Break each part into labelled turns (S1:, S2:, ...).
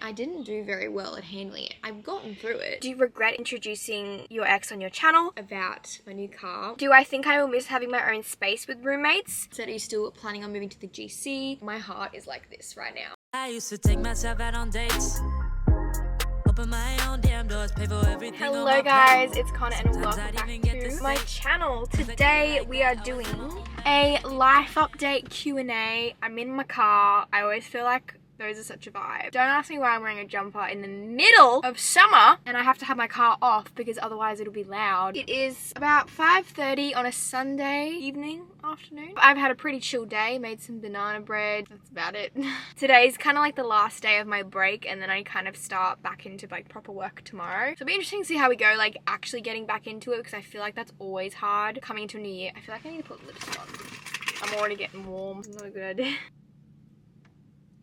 S1: I didn't do very well at handling it. I've gotten through it.
S2: Do you regret introducing your ex on your channel?
S1: About my new car.
S2: Do I think I will miss having my own space with roommates?
S1: Said, are you still planning on moving to the GC? My heart is like this right now.
S3: I used to take myself out on dates. Open my own damn doors, pay for everything.
S2: Hello guys, it's Conagh and welcome back to my channel. Today we are doing a life update Q&A. I'm in my car. I always feel like those are such a vibe. Don't ask me why I'm wearing a jumper in the middle of summer and I have to have my car off because otherwise it'll be loud. It is about 5:30 on a Sunday afternoon. I've had a pretty chill day, made some banana bread. That's about it. Today's kind of like the last day of my break and then I kind of start back into like proper work tomorrow. So it'll be interesting to see how we go, like actually getting back into it because I feel like that's always hard coming into a new year. I feel like I need to put lipstick on. I'm already getting warm. It's not a good idea.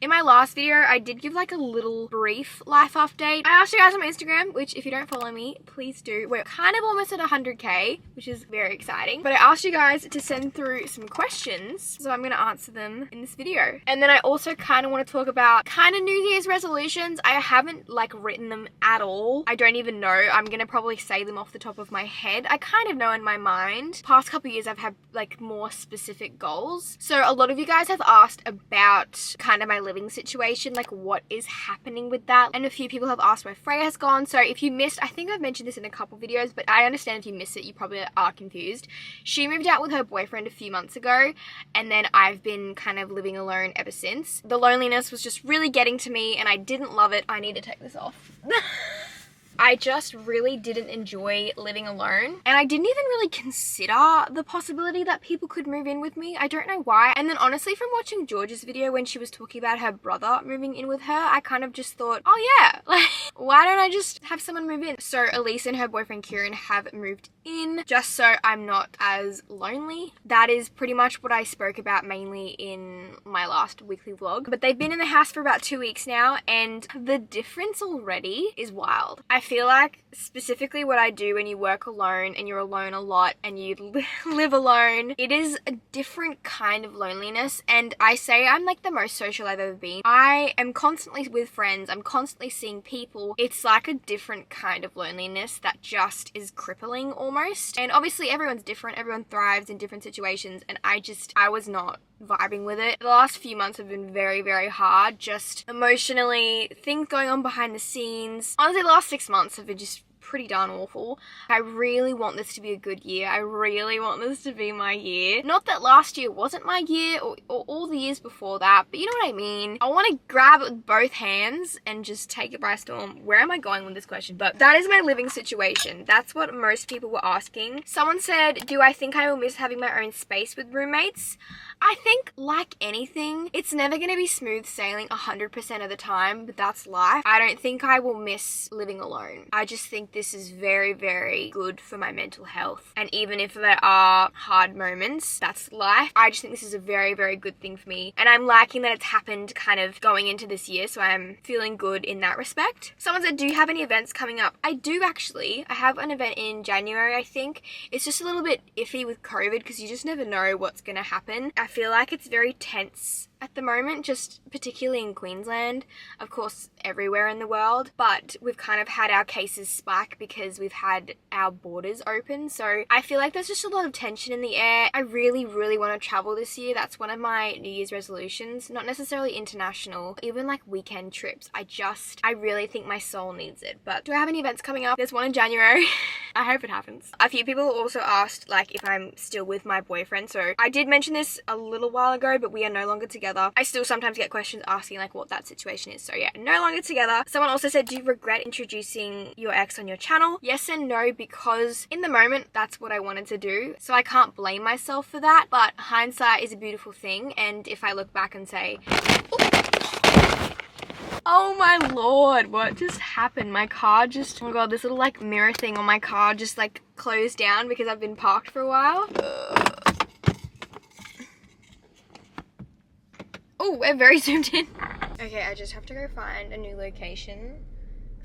S2: In my last video, I did give like a little brief life update. I asked you guys on my Instagram, which if you don't follow me, please do. We're kind of almost at 100k, which is very exciting. But I asked you guys to send through some questions, so I'm gonna answer them in this video. And then I also kind of want to talk about kind of New Year's resolutions. I haven't like written them at all. I don't even know. I'm gonna probably say them off the top of my head. I kind of know in my mind. Past couple years, I've had like more specific goals. So a lot of you guys have asked about kind of my living situation, like what is happening with that, and a few people have asked where Freya has gone. So if you missed, I think I've mentioned this in a couple videos, but I understand if you missed it, you probably are confused. She moved out with her boyfriend a few months ago and then I've been kind of living alone ever since. The loneliness was just really getting to me and I didn't love it. I need to take this off. I just really didn't enjoy living alone and I didn't even really consider the possibility that people could move in with me. I don't know why. And then honestly, from watching George's video when she was talking about her brother moving in with her, I kind of just thought, oh yeah, like why don't I just have someone move in? So Elise and her boyfriend Kieran have moved in just so I'm not as lonely. That is pretty much what I spoke about mainly in my last weekly vlog. But they've been in the house for about 2 weeks now and the difference already is wild. I feel like specifically what I do when you work alone and you're alone a lot and you live alone, it is a different kind of loneliness. And I say I'm like the most social I've ever been. I am constantly with friends. I'm constantly seeing people. It's like a different kind of loneliness that just is crippling almost. And obviously everyone's different. Everyone thrives in different situations and I was not vibing with it. The last few months have been very, very hard, just emotionally, things going on behind the scenes. Honestly, the last 6 months have been just pretty darn awful. I really want this to be a good year. I really want this to be my year. Not that last year wasn't my year or all the years before that, but you know what I mean. I want to grab it with both hands and just take it by storm. Where am I going with this question? But that is my living situation. That's what most people were asking. Someone said, do I think I will miss having my own space with roommates? I think like anything, it's never going to be smooth sailing 100% of the time, but that's life. I don't think I will miss living alone. I just think this is very, very good for my mental health. And even if there are hard moments, that's life. I just think this is a very, very good thing for me. And I'm liking that it's happened kind of going into this year, so I'm feeling good in that respect. Someone said, do you have any events coming up? I do actually. I have an event in January, I think. It's just a little bit iffy with COVID because you just never know what's going to happen. I feel like it's very tense at the moment, just particularly in Queensland, of course everywhere in the world, but we've kind of had our cases spike because we've had our borders open, so I feel like there's just a lot of tension in the air. I really, really want to travel this year. That's one of my New Year's resolutions, not necessarily international, even like weekend trips. I really think my soul needs it. But do I have any events coming up? There's one in January. I hope it happens. A few people also asked like if I'm still with my boyfriend, so I did mention this a little while ago, but we are no longer together. I still sometimes get questions asking like what that situation is. So yeah, no longer together. Someone also said, do you regret introducing your ex on your channel? Yes and no, because in the moment, that's what I wanted to do. So I can't blame myself for that. But hindsight is a beautiful thing. And if I look back and say, oh my lord, what just happened? My car just, oh my god, this little like mirror thing on my car just like closed down because I've been parked for a while. Oh, we're very zoomed in. Okay, I just have to go find a new location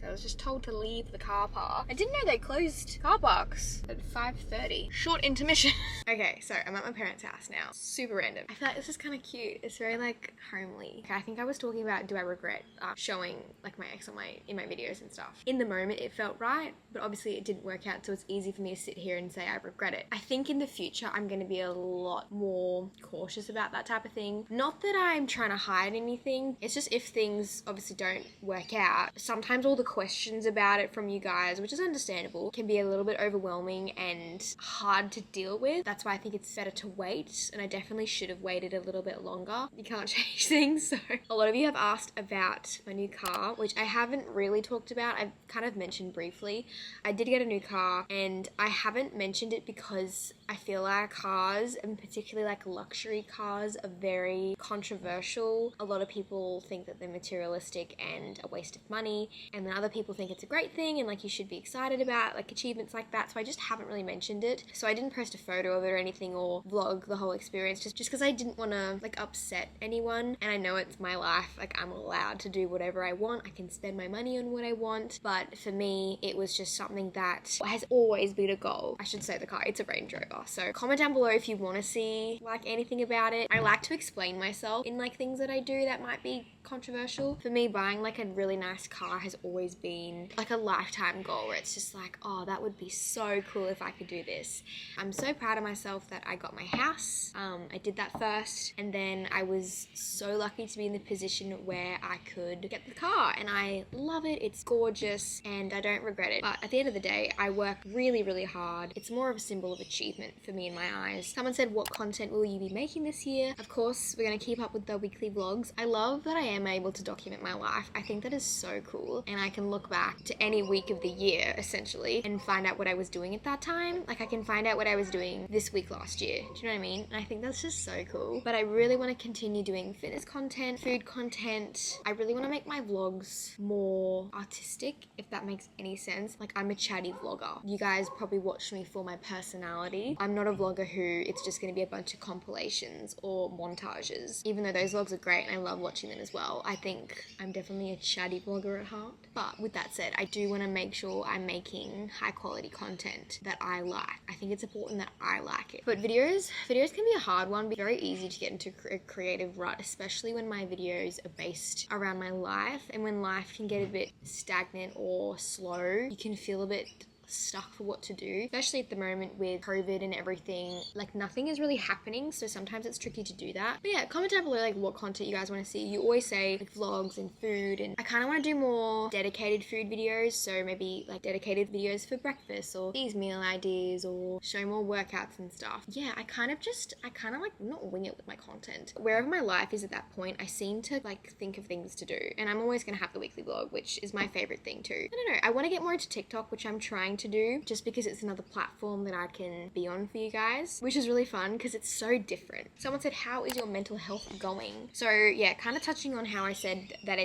S2: So I was just told to leave the car park. I didn't know they closed car parks at 5:30. Short intermission. Okay, so I'm at my parents' house now. Super random. I feel like this is kind of cute. It's very like homely. Okay, I think I was talking about do I regret showing like my ex on in my videos and stuff. In the moment it felt right, but obviously it didn't work out, so it's easy for me to sit here and say I regret it. I think in the future I'm going to be a lot more cautious about that type of thing. Not that I'm trying to hide anything, it's just if things obviously don't work out, sometimes all the questions about it from you guys, which is understandable, can be a little bit overwhelming and hard to deal with. That's why I think it's better to wait, and I definitely should have waited a little bit longer. You can't change things. So a lot of you have asked about my new car, which I haven't really talked about. I've kind of mentioned briefly. I did get a new car, and I haven't mentioned it because I feel like cars, and particularly like luxury cars, are very controversial. A lot of people think that they're materialistic and a waste of money, and then other people think it's a great thing and like you should be excited about like achievements like that. So I just haven't really mentioned it. So I didn't post a photo of it or anything or vlog the whole experience just because I didn't want to like upset anyone, and I know it's my life. Like, I'm allowed to do whatever I want. I can spend my money on what I want, but for me it was just something that has always been a goal. I should say the car, it's a Range Rover. So comment down below if you want to see like anything about it. I like to explain myself in like things that I do that might be controversial. For me, buying like a really nice car has always been like a lifetime goal, where it's just like, oh, that would be so cool if I could do this. I'm so proud of myself that I got my house. I did that first, and then I was so lucky to be in the position where I could get the car, and I love it. It's gorgeous and I don't regret it. But at the end of the day, I work really, really hard. It's more of a symbol of achievement for me in my eyes. Someone said, what content will you be making this year? Of course, we're going to keep up with the weekly vlogs. I love that I am able to document my life. I think that is so cool, and I can look back to any week of the year essentially and find out what I was doing at that time. Like, I can find out what I was doing this week last year. Do you know what I mean? And I think that's just so cool. But I really want to continue doing fitness content, food content. I really want to make my vlogs more artistic, if that makes any sense. Like, I'm a chatty vlogger. You guys probably watch me for my personality. I'm not a vlogger who it's just going to be a bunch of compilations or montages, even though those vlogs are great and I love watching them as well. I think I'm definitely a chatty vlogger at heart. But with that said, I do want to make sure I'm making high quality content that I like. I think it's important that I like it. But videos can be a hard one. It's very easy to get into a creative rut, especially when my videos are based around my life, and when life can get a bit stagnant or slow, you can feel a bit stuck for what to do, especially at the moment with COVID and everything. Like, nothing is really happening, so sometimes it's tricky to do that. But yeah, comment down below like what content you guys want to see. You always say like vlogs and food, and I kind of want to do more dedicated food videos, so maybe like dedicated videos for breakfast or these meal ideas, or show more workouts and stuff. Yeah, I kind of like not wing it with my content. Wherever my life is at that point, I seem to like think of things to do, and I'm always gonna have the weekly vlog, which is my favorite thing too. I don't know, I want to get more into TikTok, which I'm trying to do, just because it's another platform that I can be on for you guys, which is really fun because it's so different. Someone said, how is your mental health going? So yeah, kind of touching on how I said that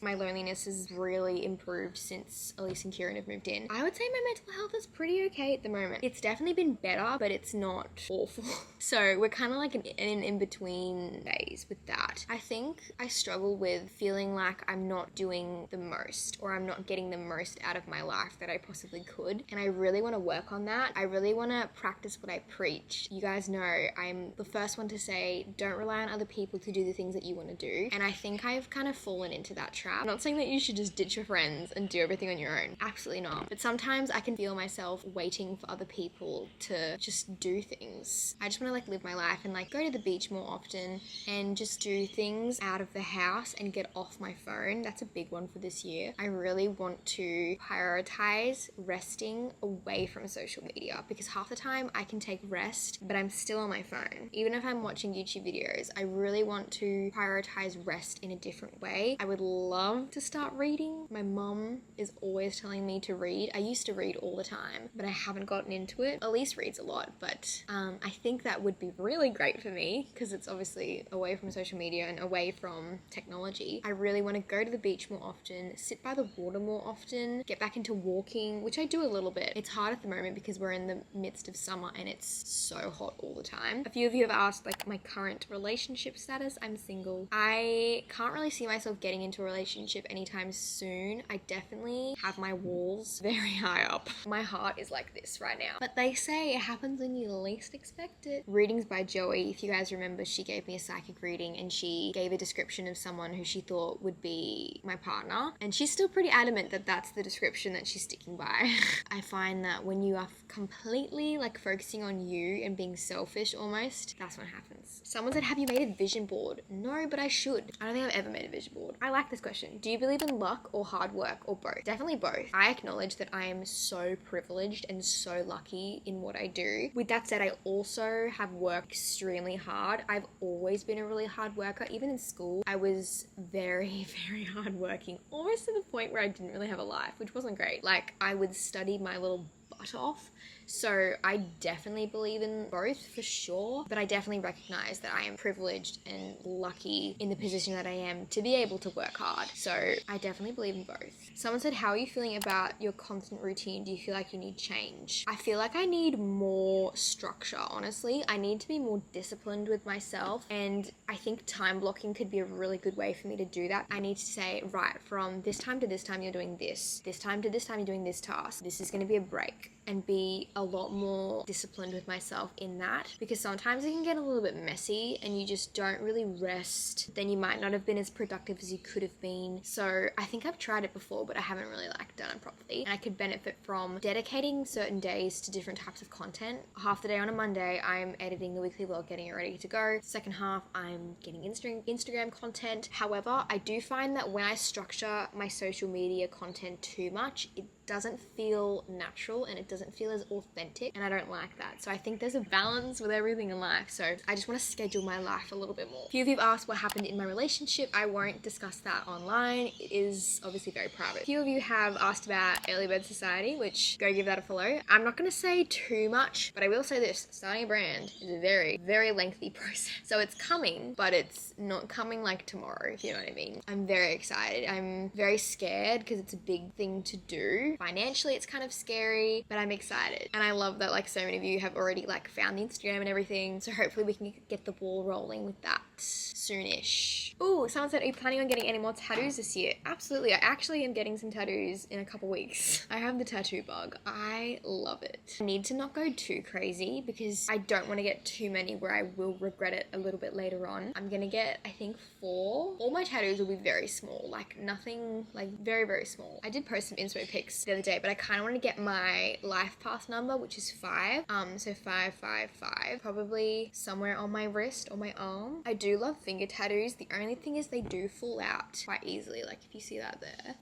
S2: my loneliness has really improved since Elise and Kieran have moved in. I would say my mental health is pretty okay at the moment. It's definitely been better, but it's not awful. So we're kind of like in in-between days with that. I think I struggle with feeling like I'm not doing the most, or I'm not getting the most out of my life that I possibly could. And I really want to work on that. I really want to practice what I preach. You guys know I'm the first one to say, don't rely on other people to do the things that you want to do. And I think I've kind of fallen into that trap. I'm not saying that you should just ditch your friends and do everything on your own. Absolutely not. But sometimes I can feel myself waiting for other people to just do things. I just want to like live my life and like go to the beach more often and just do things out of the house and get off my phone. That's a big one for this year. I really want to prioritize resting away from social media, because half the time I can take rest but I'm still on my phone. Even if I'm watching YouTube videos, I really want to prioritize rest in a different way. I would love to start reading. My mum is always telling me to read. I used to read all the time, but I haven't gotten into it. Elise reads a lot, but I think that would be really great for me because it's obviously away from social media and away from technology. I really want to go to the beach more often, sit by the water more often, get back into walking, which I do a
S1: a little bit. It's hard at the moment because we're in the midst of summer and it's so hot all the time. A few of you have asked like my current relationship status. I'm single. I can't really see myself getting into a relationship anytime soon. I definitely have my walls very high up. My heart is like this right now. But they say it happens when you least expect it. Readings by Joey. If you guys remember, she gave me a psychic reading and she gave a description of someone who she thought would be my partner. And she's still pretty adamant that that's the description that she's sticking by. I find that when you are completely like focusing on you and being selfish almost, that's what happens. Someone said, have you made a vision board? No, but I should. I don't think I've ever made a vision board. I like this question. Do you believe in luck or hard work or both? Definitely both. I acknowledge that I am so privileged and so lucky in what I do. With that said, I also have worked extremely hard. I've always been a really hard worker. Even in school, I was very, very hardworking, almost to the point where I didn't really have a life, which wasn't great. Like, I would study my little butt off. So I definitely believe in both for sure, but I definitely recognize that I am privileged and lucky in the position that I am to be able to work hard. So I definitely believe in both. Someone said, how are you feeling about your constant routine? Do you feel like you need change? I feel like I need more structure, honestly. I need to be more disciplined with myself, and I think time blocking could be a really good way for me to do that. I need to say, right, from this time to this time you're doing this time to this time you're doing this task, this is going to be a break, and be a lot more disciplined with myself in that, because sometimes it can get a little bit messy and you just don't really rest. Then you might not have been as productive as you could have been. So I think I've tried it before, but I haven't really like done it properly. And I could benefit from dedicating certain days to different types of content. Half the day on a Monday, I'm editing the weekly vlog, getting it ready to go. Second half, I'm getting Instagram content. However, I do find that when I structure my social media content too much, it doesn't feel natural and it doesn't feel as authentic, and I don't like that. So I think there's a balance with everything in life. So I just want to schedule my life a little bit more. A few of you have asked what happened in my relationship. I won't discuss that online. It is obviously very private. A few of you have asked about Early Bird Society, which go give that a follow. I'm not going to say too much, but I will say this: starting a brand is a very, very lengthy process. So it's coming, but it's not coming like tomorrow, if you know what I mean. I'm very excited. I'm very scared because it's a big thing to do. Financially, it's kind of scary, but I'm excited. And I love that like so many of you have already like found the Instagram and everything. So hopefully we can get the ball rolling with that soonish. Ooh, someone said, are you planning on getting any more tattoos this year? Absolutely. I actually am getting some tattoos in a couple weeks. I have the tattoo bug. I love it. I need to not go too crazy because I don't want to get too many where I will regret it a little bit later on. I'm gonna get, I think, 4. All my tattoos will be very small, like nothing, like very, very small. I did post some inspo pics the other day, but I kind of want to get my life path number, which is 5. So 555, probably somewhere on my wrist or my arm. I do love finger tattoos. The only thing is they do fall out quite easily. Like if you see that there.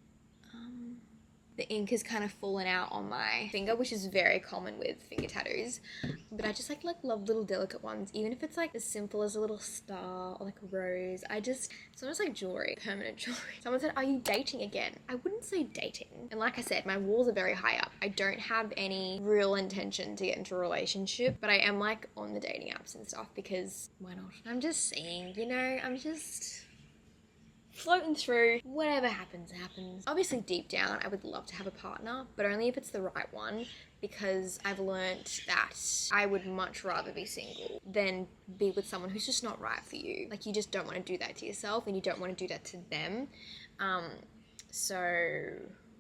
S1: The ink has kind of fallen out on my finger, which is very common with finger tattoos. But I just like love little delicate ones, even if it's like as simple as a little star or like a rose. It's almost like jewelry, permanent jewelry. Someone said, are you dating again? I wouldn't say dating. And like I said, my walls are very high up. I don't have any real intention to get into a relationship, but I am like on the dating apps and stuff because why not? I'm just saying, you know, I'm just floating through. Whatever happens, happens. Obviously, deep down, I would love to have a partner, but only if it's the right one, because I've learnt that I would much rather be single than be with someone who's just not right for you. Like, you just don't want to do that to yourself, and you don't want to do that to them. So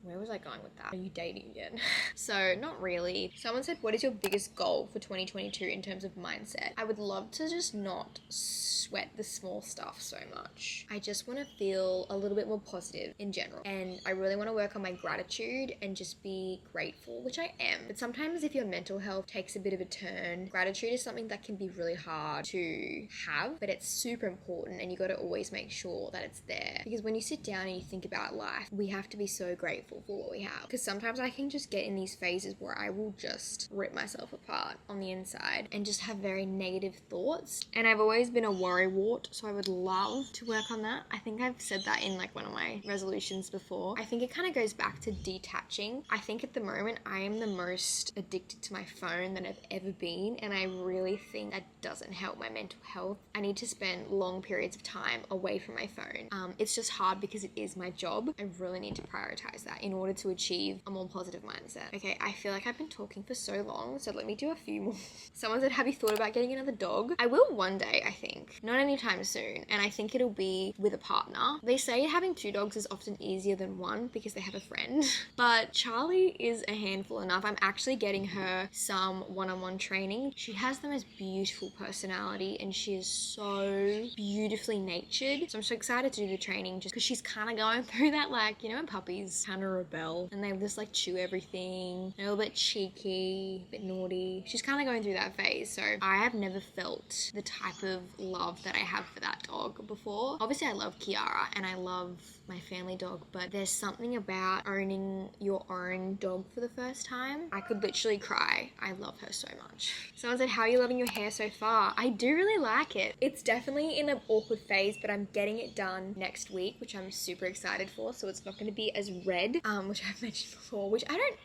S1: where was I going with that? Are you dating again? So not really. Someone said, what is your biggest goal for 2022 in terms of mindset? I would love to just not sweat the small stuff so much. I just want to feel a little bit more positive in general. And I really want to work on my gratitude and just be grateful, which I am. But sometimes if your mental health takes a bit of a turn, gratitude is something that can be really hard to have, but it's super important, and you got to always make sure that it's there. Because when you sit down and you think about life, we have to be so grateful for what we have. Because sometimes I can just get in these phases where I will just rip myself apart on the inside and just have very negative thoughts. And I've always been a worrywart, so I would love to work on that. I think I've said that in like one of my resolutions before. I think it kind of goes back to detaching. I think at the moment I am the most addicted to my phone that I've ever been, and I really think that doesn't help my mental health. I need to spend long periods of time away from my phone. It's just hard because it is my job. I really need to prioritize that in order to achieve a more positive mindset. Okay, I feel like I've been talking for so long, so let me do a few more. Someone said, have you thought about getting another dog? I will one day, I think. Not anytime soon, and I think it'll be with a partner. They say having 2 dogs is often easier than 1 because they have a friend, but Charlie is a handful enough. I'm actually getting her some one-on-one training. She has the most beautiful personality and she is so beautifully natured. So I'm so excited to do the training just because she's kind of going through that, like, you know, when puppies kind of rebel and they just like chew everything, they're a little bit cheeky, a bit naughty. She's kind of going through that phase. So I have never felt the type of love that I have for that dog before. Obviously I love Kiara and I love my family dog, but there's something about owning your own dog for the first time. I could literally cry. I love her so much. Someone said, how are you loving your hair so far? I do really like it. It's definitely in an awkward phase, but I'm getting it done next week, which I'm super excited for. So it's not going to be as red, which I've mentioned before, which I don't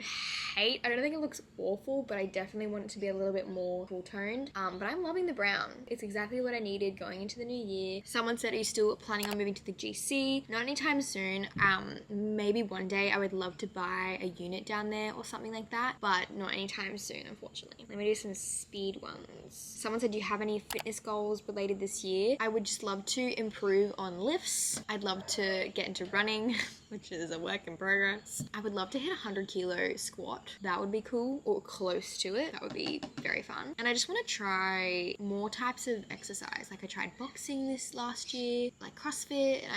S1: hate. I don't think it looks awful, but I definitely want it to be a little bit more full toned. But I'm loving the brown. It's exactly what I needed going into the new year. Someone said, are you still planning on moving to the GC? Not anytime soon. Maybe one day I would love to buy a unit down there or something like that, but not anytime soon, unfortunately. Let me do some speed ones. Someone said, do you have any fitness goals related this year? I would just love to improve on lifts. I'd love to get into running, which is a work in progress. I would love to hit a 100 kilo squat. That would be cool, or close to it. That would be very fun. And I just want to try more types of exercise. Like I tried boxing this last year, like CrossFit, and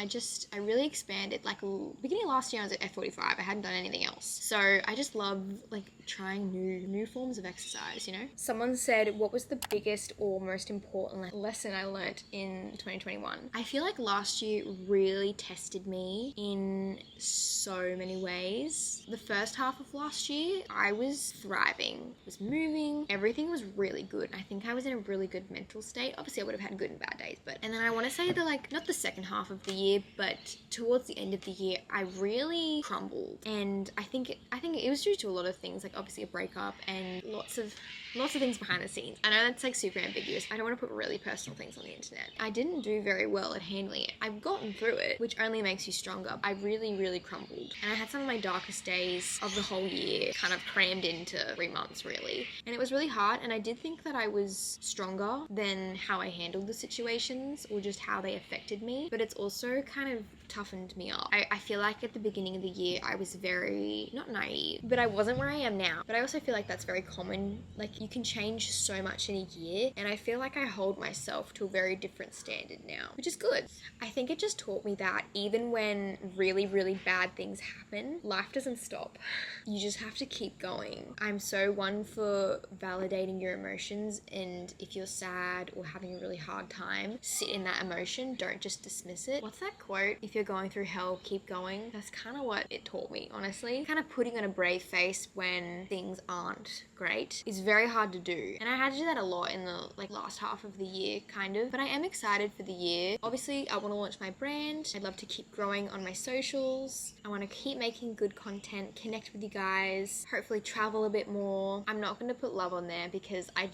S1: I really expanded. Like beginning of last year I was at F45. I hadn't done anything else. So I just love like trying new forms of exercise, you know? Someone said, what was the biggest or most important lesson I learnt in 2021? I feel like last year really tested me in so many ways. The first half of last year, I was thriving, was moving, everything was really good. I think I was in a really good mental state. Obviously I would have had good and bad days, and then I want to say that, like, not the second half of the year, but towards the end of the year, I really crumbled. And I think it was due to a lot of things, like obviously a breakup and lots of things behind the scenes. I know that's like super ambiguous. I don't want to put really personal things on the internet. I didn't do very well at handling it. I've gotten through it, which only makes you stronger. I really crumbled. And I had some of my darkest days of the whole year kind of crammed into 3 months, really. And it was really hard, and I did think that I was stronger than how I handled the situations or just how they affected me. But it's also kind of toughened me up. I feel like at the beginning of the year, I was very, not naive, but I wasn't where I am now. But I also feel like that's very common. Like, you can change so much in a year, and I feel like I hold myself to a very different standard now, which is good. I think it just taught me that even when really bad things happen, life doesn't stop. You just have to keep going. I'm so one for validating your emotions, and if you're sad or having a really hard time, sit in that emotion. Don't just dismiss it. What's that quote? If you're going through hell, keep going. That's kind of what it taught me, honestly. Kind of putting on a brave face when things aren't great is very hard to do, and I had to do that a lot in the last half of the year, kind of. But I am excited for the year. Obviously I want to launch my brand. I'd love to keep growing on my socials. I want to keep making good content, connect with you guys, hopefully travel a bit more. I'm not going to put love on there because I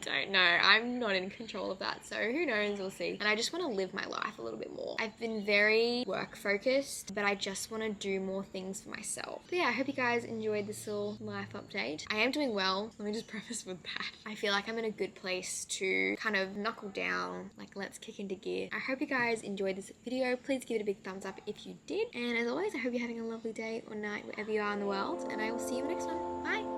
S1: don't know. I'm not in control of that, so who knows, we'll see. And I just want to live my life a little bit more. I've been very work focused, but I just want to do more things for myself. But yeah, I hope you guys enjoyed this little life update. I am doing well. Let me just preface with that. I feel like I'm in a good place to kind of knuckle down, let's kick into gear. I hope you guys enjoyed this video. Please give it a big thumbs up if you did. And as always, I hope you're having a lovely day or night wherever you are in the world, and I will see you in the next one. Bye!